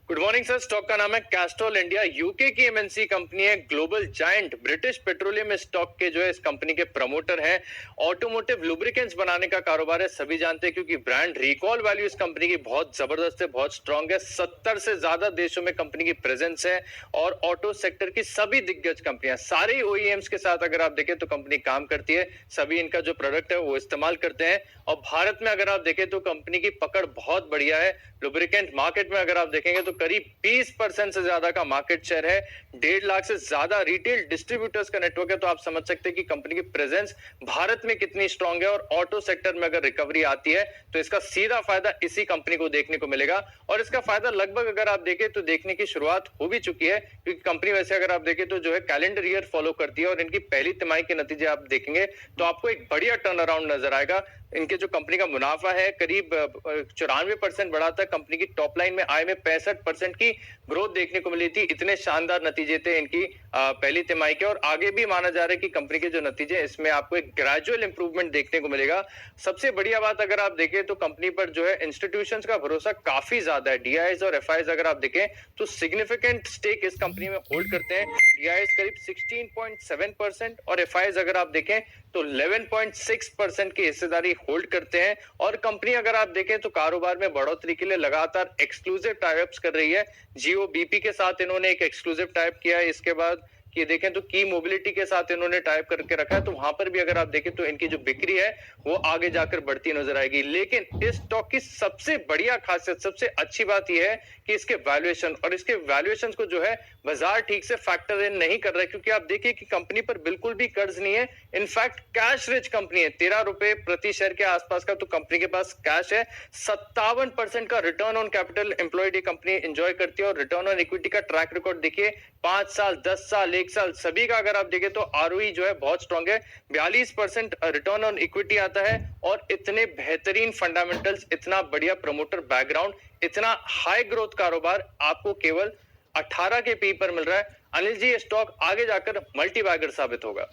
Good morning sir. Stock का नाम है कैस्ट्रॉल इंडिया। यूके की एमएनसी कंपनी है। Global giant British petroleum stock के जो है इस कंपनी के प्रमोटर हैं। ऑटोमोटिव लुब्रिकेंट्स बनाने का कारोबार है, सभी जानते हैं, क्योंकि ब्रांड रिकॉल वैल्यू इस कंपनी की बहुत जबरदस्त है, बहुत स्ट्रांग है। 70 से ज्यादा देशों में कंपनी की प्रेजेंस है और ऑटो सेक्टर की सभी दिग्गज कंपनियां, सारे ओईएम्स के साथ अगर आप देखें तो कंपनी काम करती है। सभी इनका जो प्रोडक्ट है वो इस्तेमाल करते हैं और भारत में अगर आप देखें तो कंपनी की पकड़ बहुत बढ़िया है। लुब्रिकेंट मार्केट में अगर आप देखेंगे तो करीब 20% से ज्यादा का मार्केट शेयर है। 1.5 लाख से ज्यादा रिटेल डिस्ट्रीब्यूटर्स का नेटवर्क है। तो आप समझ सकते हैं कि कंपनी की प्रेजेंस भारत में कितनी स्ट्रांग है और ऑटो सेक्टर में अगर रिकवरी आती है तो इसका सीधा फायदा इसी कंपनी को देखने को मिलेगा। और इसका फायदा लगभग अगर आप देखें तो देखने की शुरुआत हो भी चुकी है, क्योंकि कंपनी वैसे अगर आप देखें तो जो है कैलेंडर ईयर फॉलो करती है और इनकी पहली तिमाही के नतीजे आप देखेंगे तो आपको एक बढ़िया टर्न अराउंड नजर आएगा। इनके जो कंपनी का मुनाफा है करीब 94% बढ़ा था। कंपनी की टॉप लाइन में आय में 65% की ग्रोथ देखने को मिली थी। इतने शानदार नतीजे थे इनकी पहली तिमाही के, और आगे भी माना जा रहा है कि कंपनी के जो नतीजे इसमें आपको एक ग्रेजुअल इंप्रूवमेंट देखने को मिलेगा। सबसे बढ़िया बात अगर आप देखें तो कंपनी पर जो है इंस्टीट्यूशंस का भरोसा काफी ज्यादा है। डीआईएस और एफआईएस अगर आप देखें तो सिग्निफिकेंट स्टेक इस कंपनी में होल्ड करते हैं। डीआईएस करीब 16.7% और एफआईएस अगर आप देखें तो 11.6% की हिस्सेदारी होल्ड करते हैं। और कंपनी अगर आप देखें तो कारोबार में बढ़ोतरी के लिए लगातार एक्सक्लूसिव टाइप्स कर रही है। जियो बीपी के साथ इन्होंने एक एक्सक्लूसिव टाइप किया है। इसके बाद कि देखें तो की मोबिलिटी के साथ इन्होंने टाइप करके रखा है, तो वहां पर भी अगर आप देखें तो इनकी जो बिक्री है वो आगे जाकर बढ़ती नजर आएगी। लेकिन इस स्टॉक की सबसे बढ़िया खासियत, सबसे अच्छी बात यह है कि इसके वैल्यूएशन, और इसके वैल्यूएशन को जो है बाजार ठीक से फैक्टर इन नहीं कर रहा है, क्योंकि आप देखिए कि कंपनी पर बिल्कुल भी कर्ज नहीं है। इनफैक्ट कैश रिच कंपनी है। 13 रुपए प्रति शेयर के आसपास का तो कंपनी के पास कैश है। 57% का रिटर्न ऑन कैपिटल एम्प्लॉयड ये कंपनी एंजॉय करती है। और रिटर्न ऑन इक्विटी का ट्रैक रिकॉर्ड देखिए, 5 साल, 10 साल, 1 साल सभी का अगर आप देखें तो आरओई जो है बहुत स्ट्रांग है। 42% रिटर्न ऑन इक्विटी आता है। और इतने बेहतरीन फंडामेंटल्स, इतना बढ़िया प्रमोटर बैकग्राउंड, इतना हाई ग्रोथ कारोबार आपको केवल 18 के पी पर मिल रहा है। अनिल जी, ये स्टॉक आगे जाकर मल्टी बैगर साबित होगा।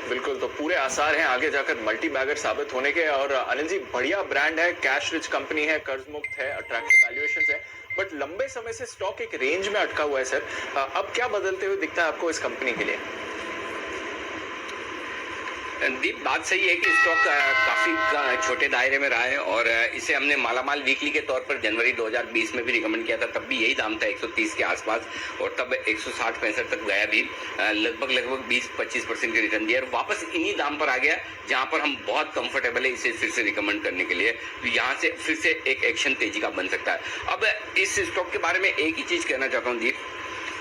बिल्कुल, तो पूरे आसार हैं आगे जाकर मल्टी बैगर साबित होने के। और अनिल जी, बढ़िया ब्रांड है, कैश रिच कंपनी है, कर्ज मुक्त है, अट्रैक्टिव वैल्यूएशंस है, बट लंबे समय से स्टॉक एक रेंज में अटका हुआ है सर। अब क्या बदलते हुए दिखता है आपको इस कंपनी के लिए? दीप, बात सही है कि स्टॉक काफी छोटे दायरे में रहा है और इसे हमने मालामाल वीकली के तौर पर जनवरी 2020 में भी रिकमेंड किया था। तब भी यही दाम था 130 के आसपास, और तब 160-65 तक गया भी। लगभग 20-25% के रिटर्न दिया और वापस इन्हीं दाम पर आ गया, जहां पर हम बहुत कंफर्टेबल है इसे फिर से रिकमेंड करने के लिए। तो यहाँ से फिर से एक एक्शन तेजी का बन सकता है। अब इस स्टॉक के बारे में एक ही चीज कहना चाहता हूँ दीप,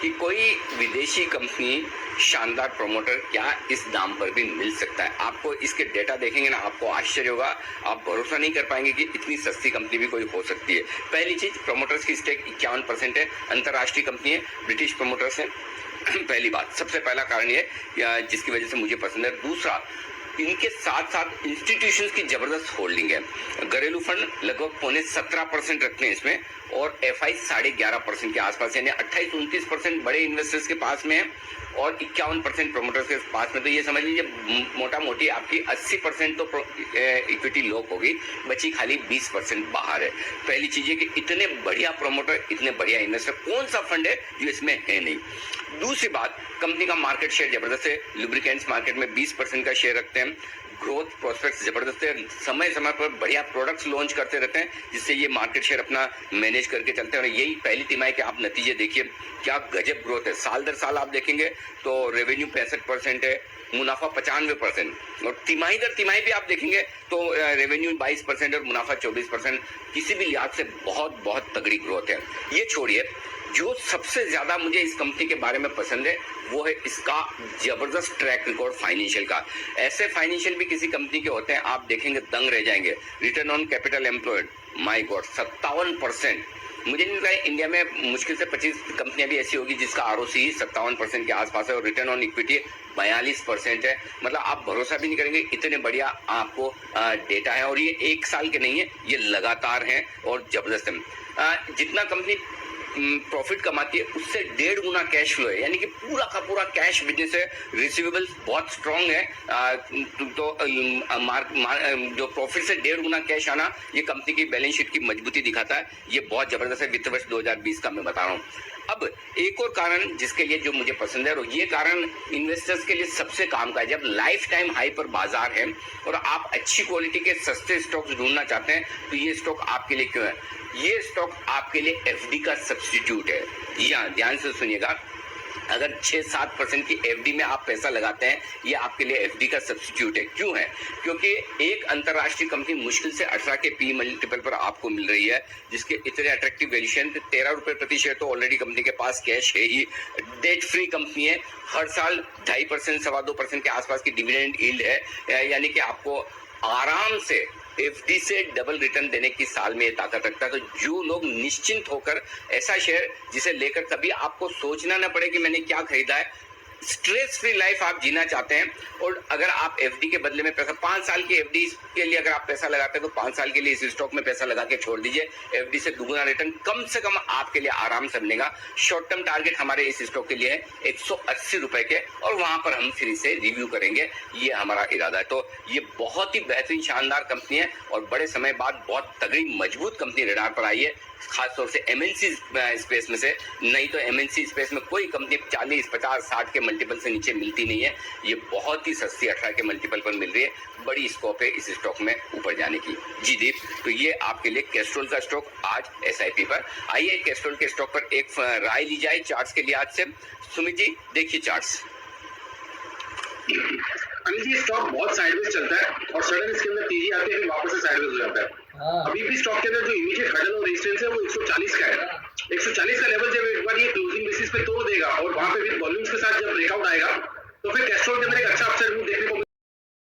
कि कोई विदेशी कंपनी शानदार प्रमोटर क्या इस दाम पर भी मिल सकता है। आपको इसके डेटा देखेंगे ना, आपको आश्चर्य होगा, आप भरोसा नहीं कर पाएंगे कि इतनी सस्ती कंपनी भी कोई हो सकती है। पहली चीज, प्रमोटर्स की स्टेक 51% है, अंतर्राष्ट्रीय कंपनी है, ब्रिटिश प्रमोटर्स है। पहली बात, सबसे पहला कारण ये जिसकी वजह से मुझे पसंद है। दूसरा, इनके साथ साथ इंस्टीट्यूशंस की जबरदस्त होल्डिंग है। घरेलू फंड लगभग 17.5% रखते हैं इसमें, और एफआई 11.5% के आसपास, यानी 28-29% बड़े इन्वेस्टर्स के पास में है और 51% प्रमोटर्स के पास में। तो ये समझ लीजिए मोटा मोटी आपकी 80% तो इक्विटी लॉक होगी, बची खाली 20% बाहर है। पहली चीज है कि इतने बढ़िया प्रमोटर, इतने बढ़िया इन्वेस्टर कौन सा फंड है जो इसमें है नहीं। दूसरी बात, कंपनी का मार्केट शेयर जबरदस्त है। लुब्रिकेंट्स मार्केट में 20% का शेयर रखते हैं। ग्रोथ प्रोस्पेक्ट्स जबरदस्त है, समय समय पर बढ़िया प्रोडक्ट्स लॉन्च करते रहते हैं, जिससे ये मार्केट शेयर अपना मैनेज करके चलते हैं। और यही पहली तिमाही के आप नतीजे देखिए, क्या गजब ग्रोथ है। साल दर साल आप देखेंगे तो रेवेन्यू 65% है, मुनाफा 95%, और तिमाही दर तिमाही भी आप देखेंगे तो रेवेन्यू 22% और मुनाफा 24%। किसी भी लिहाज से बहुत बहुत तगड़ी ग्रोथ है। ये छोड़िए, जो सबसे ज्यादा मुझे इस कंपनी के बारे में पसंद है वो है इसका जबरदस्त ट्रैक रिकॉर्ड फाइनेंशियल का। ऐसे फाइनेंशियल भी किसी कंपनी के होते हैं, आप देखेंगे दंग रह जाएंगे। Return on capital employed, my God, 57%। मुझे नहीं लगता है इंडिया में मुश्किल से 25 कंपनियां भी ऐसी होगी जिसका आरओसी 57% के आसपास है, और रिटर्न ऑन इक्विटी 42% है। मतलब आप भरोसा भी नहीं करेंगे, इतने बढ़िया आपको डेटा है। और ये 1 साल के नहीं है, ये लगातार है और जबरदस्त है। जितना कंपनी प्रॉफिट कमाती है उससे 1.5 गुना कैश फ्लो है, यानी कि पूरा का पूरा कैश बिजनेस है। रिसीवेबल्स बहुत स्ट्रांग है। जो प्रॉफिट से 1.5 गुना कैश आना ये कंपनी की बैलेंस शीट की मजबूती दिखाता है। ये बहुत जबरदस्त है वित्त वर्ष 2020 का मैं बता रहा हूँ। अब एक और कारण जिसके लिए जो मुझे पसंद है, और ये कारण इन्वेस्टर्स के लिए सबसे काम का है, जब लाइफ टाइम हाई पर बाजार है और आप अच्छी क्वालिटी के सस्ते स्टॉक्स ढूंढना चाहते हैं तो ये स्टॉक आपके लिए क्यों है? ये स्टॉक आपके लिए एफडी का सब्स्टिट्यूट है। जी हाँ, ध्यान से सुनिएगा। अगर 6-7% की एफडी में आप पैसा लगाते हैं, ये आपके लिए एफडी का सब्स्टिट्यूट है। क्यों है? क्योंकि एक अंतरराष्ट्रीय कंपनी मुश्किल से 18 के पी मल्टीपल पर आपको मिल रही है, जिसके इतने अट्रैक्टिव वैल्यूएशन, 13 रुपए प्रति शेयर तो ऑलरेडी कंपनी के पास कैश है ही। डेट फ्री कंपनी है, हर साल 2.5% 2.25% के आसपास की डिविडेंड यील्ड है, यानी कि आपको आराम से एफडी से डबल रिटर्न देने की साल में ये ताकत रखता है। तो जो लोग निश्चिंत होकर ऐसा शेयर जिसे लेकर कभी आपको सोचना न पड़े कि मैंने क्या खरीदा है, स्ट्रेस फ्री लाइफ आप जीना चाहते हैं, और अगर आप एफडी के बदले में पैसा 5 साल की एफडी के लिए अगर आप पैसा लगाते हैं तो 5 साल के लिए इस स्टॉक में पैसा लगा के छोड़ दीजिए। एफडी से दुगुना रिटर्न कम से कम आपके लिए आराम से मिलेगा। शॉर्ट टर्म टारगेट हमारे इस स्टॉक के लिए है 180 रुपए के, और वहां पर हम फिर से रिव्यू करेंगे, ये हमारा इरादा है। तो ये बहुत ही बेहतरीन शानदार कंपनी है और बड़े समय बाद बहुत तगड़ी मजबूत कंपनी रडार पर आई है, खासतौर से एमएनसी स्पेस में से। नहीं तो एमएनसी स्पेस में कोई कंपनी 40, 50, 60 के मल्टीपल से नीचे मिलती नहीं है। ये बहुत ही सस्ती 18 के मल्टीपल पर मिल रही है। बड़ी स्कोप है इस स्टॉक में ऊपर जाने की। जी दीप, तो ये आपके लिए कैस्ट्रोल का स्टॉक आज एसआईपी पर। आइए कैस्ट्रोल के स्टॉक पर एक राय ली जाए चार्ट्स के लिहाज से। सुमित जी देखिए चार्ट्स। अनिल जी, स्टॉक बहुत साइडवेज चलता है और सडन इसके अंदर तेजी आती है, फिर वापस से साइडवेज हो जाता है। अभी भी स्टॉक के अंदर जो इमीडिएट हर्डल और रेजिस्टेंस है वो 140 का है। 140 का लेवल जब एक बार ये क्लोजिंग बेसिस पे तोड़ देगा और वहां पे भी वॉल्यूम्स के साथ जब ब्रेकआउट आएगा तो फिर कैस्ट्रोल के अंदर एक अच्छा अपसाइड मूव देखने को